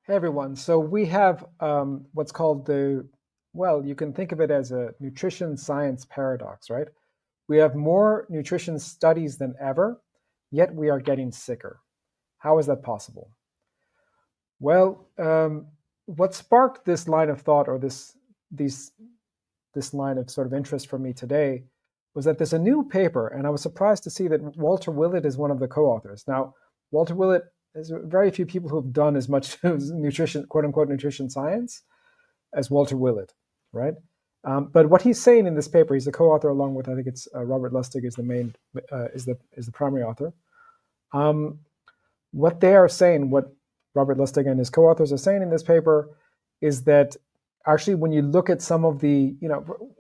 Hey everyone. So we have what's called well, you can think of it as a nutrition science paradox, right? We have more nutrition studies than ever, yet we are getting sicker. How is that possible? Well, what sparked this line of thought or these, this line of sort of interest for me today was that there's a new paper, and I was surprised to see that Walter Willett is one of the co-authors. Now, Walter Willett, there's very few people who have done as much nutrition, quote unquote, nutrition science as Walter Willett, right? But what he's saying in this paper, he's a co-author along with, I think it's Robert Lustig is the main is the primary author. Um, what they are saying, what Robert Lustig and his co-authors are saying in this paper, is that actually when you look at some of the,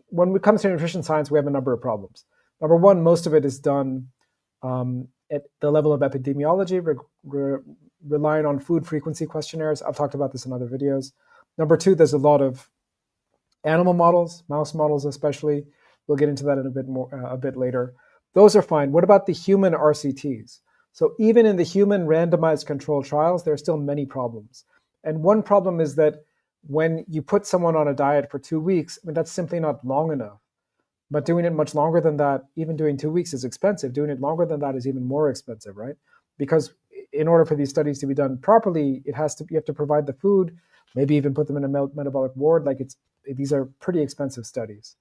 when it comes to nutrition science, we have a number of problems. Number one, most of it is done at the level of epidemiology, relying on food frequency questionnaires. I've talked about this in other videos. Number two, there's a lot of animal models, mouse models especially. We'll get into that in a bit later. Those are fine. What about the human RCTs? So even in the human randomized control trials, there are still many problems. And one problem is that when you put someone on a diet for 2 weeks, I mean, that's simply not long enough. But doing it much longer than that, even doing 2 weeks is expensive. Doing it longer than that is even more expensive, right? Because in order for these studies to be done properly, you have to provide the food, maybe even put them in a metabolic ward. These are pretty expensive studies.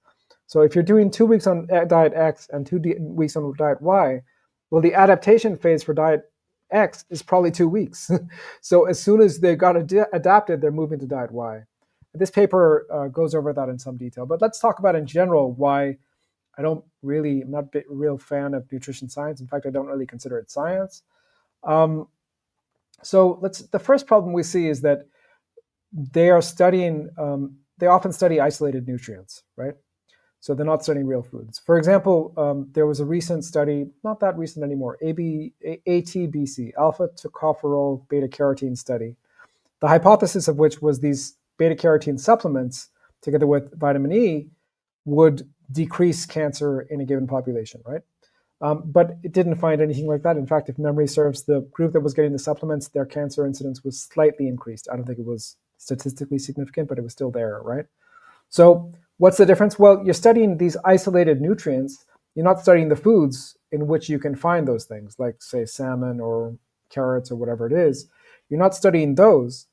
So if you're doing 2 weeks on diet X and 2 weeks on diet Y, well, the adaptation phase for diet X is probably 2 weeks. So as soon as they got adapted, they're moving to diet Y. This paper goes over that in some detail, but let's talk about in general why I'm not a real fan of nutrition science. In fact, I don't really consider it science. The first problem we see is that they are studying, they often study isolated nutrients, right? So they're not studying real foods. For example, there was a recent study, not that recent anymore, ATBC, alpha tocopherol beta carotene study, the hypothesis of which was these beta carotene supplements, together with vitamin E, would decrease cancer in a given population, right? But it didn't find anything like that. In fact, if memory serves, the group that was getting the supplements, their cancer incidence was slightly increased. I don't think it was statistically significant, but it was still there, right? So what's the difference? Well, you're studying these isolated nutrients. You're not studying the foods in which you can find those things, like, say, salmon or carrots or whatever it is. You're not studying those,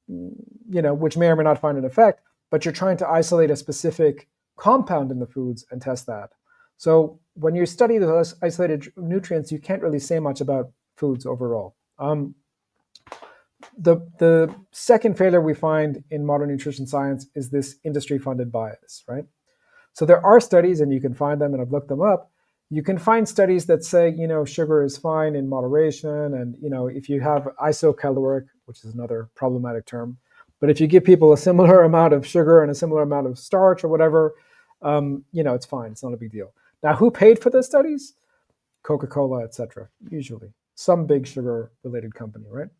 which may or may not find an effect, but you're trying to isolate a specific compound in the foods and test that. So when you study those isolated nutrients, you can't really say much about foods overall. The second failure we find in modern nutrition science is this industry-funded bias, right? So there are studies, and you can find them, and I've looked them up. You can find studies that say, sugar is fine in moderation, and if you have isocaloric, which is another problematic term, but if you give people a similar amount of sugar and a similar amount of starch or whatever, it's fine. It's not a big deal. Now, who paid for the studies? Coca-Cola, etc. Usually, some big sugar-related company, right?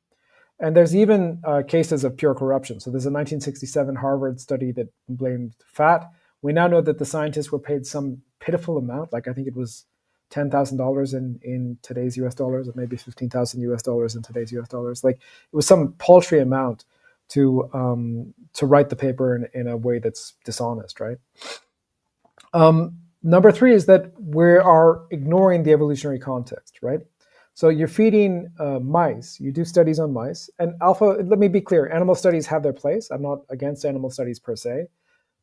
And there's even cases of pure corruption. So there's a 1967 Harvard study that blamed fat. We now know that the scientists were paid some pitiful amount, like I think it was $10,000 in today's US dollars, or maybe 15,000 US dollars in today's US dollars. Like, it was some paltry amount to write the paper in a way that's dishonest, right? Number three is that we are ignoring the evolutionary context, right? So you're feeding mice. You do studies on mice. And let me be clear, animal studies have their place. I'm not against animal studies per se.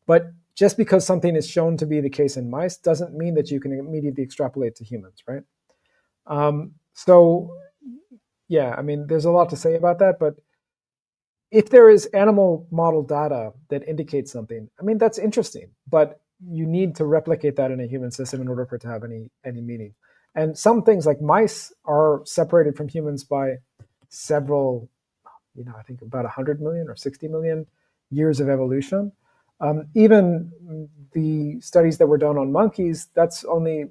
But just because something is shown to be the case in mice doesn't mean that you can immediately extrapolate to humans, right? There's a lot to say about that. But if there is animal model data that indicates something, that's interesting. But you need to replicate that in a human system in order for it to have any meaning. And some things like mice are separated from humans by several, I think about 100 million or 60 million years of evolution. Even the studies that were done on monkeys, that's only,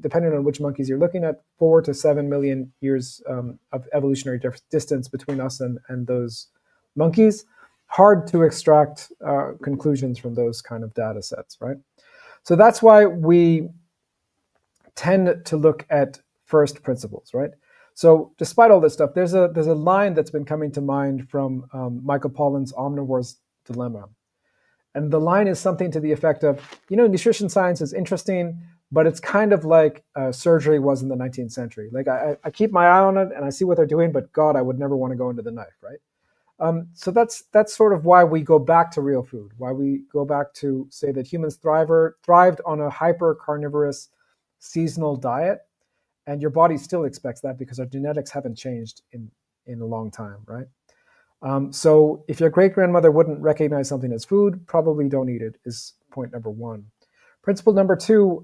depending on which monkeys you're looking at, 4 to 7 million years of evolutionary distance between us and those monkeys. Hard to extract conclusions from those kind of data sets, right? So that's why we tend to look at first principles, right? So despite all this stuff, there's a line that's been coming to mind from Michael Pollan's Omnivore's Dilemma. And the line is something to the effect of, nutrition science is interesting, but it's kind of like surgery was in the 19th century. Like I keep my eye on it and I see what they're doing, but God, I would never want to go into the knife, right? So that's sort of why we go back to real food, why we go back to say that humans thrived on a hyper carnivorous seasonal diet, and your body still expects that because our genetics haven't changed in a long time, right? So if your great grandmother wouldn't recognize something as food, probably don't eat it, is point number one. Principle number two,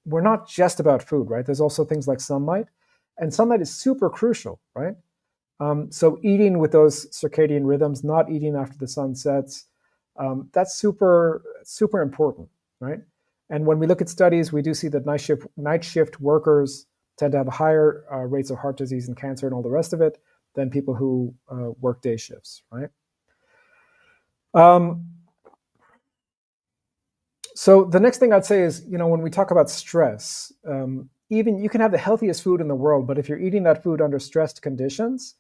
we're not just about food, right? There's also things like sunlight, and sunlight is super crucial, right? So eating with those circadian rhythms, not eating after the sun sets, that's super, super important, right? And when we look at studies, we do see that night shift workers tend to have higher rates of heart disease and cancer and all the rest of it than people who work day shifts, right? So the next thing I'd say is, when we talk about stress, even you can have the healthiest food in the world, but if you're eating that food under stressed conditions,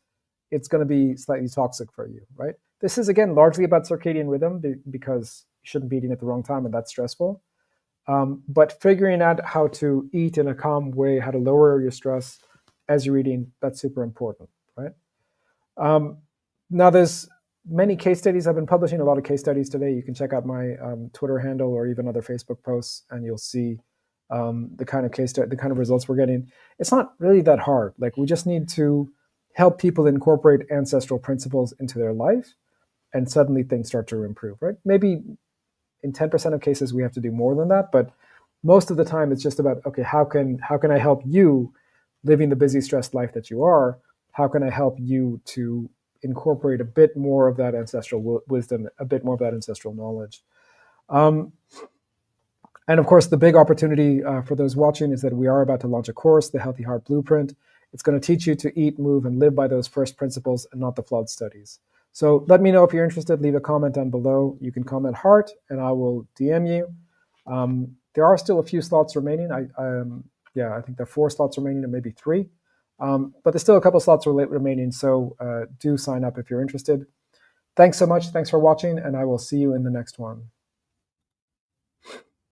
it's going to be slightly toxic for you, right? This is, again, largely about circadian rhythm because you shouldn't be eating at the wrong time, and that's stressful. But figuring out how to eat in a calm way, how to lower your stress as you're eating, that's super important, right? Now, there's many case studies. I've been publishing a lot of case studies today. You can check out my Twitter handle or even other Facebook posts, and you'll see the kind of results we're getting. It's not really that hard. Like, we just need to help people incorporate ancestral principles into their life, and suddenly things start to improve, right? Maybe in 10% of cases we have to do more than that, but most of the time it's just about, okay, how can I help you living the busy, stressed life that you are? How can I help you to incorporate a bit more of that ancestral wisdom, a bit more of that ancestral knowledge? And of course, the big opportunity for those watching is that we are about to launch a course, the Healthy Heart Blueprint. It's going to teach you to eat, move, and live by those first principles and not the flawed studies. So let me know if you're interested. Leave a comment down below. You can comment heart, and I will DM you. There are still a few slots remaining. I think there are 4 slots remaining, or maybe 3. But there's still a couple slots remaining, so do sign up if you're interested. Thanks so much. Thanks for watching, and I will see you in the next one.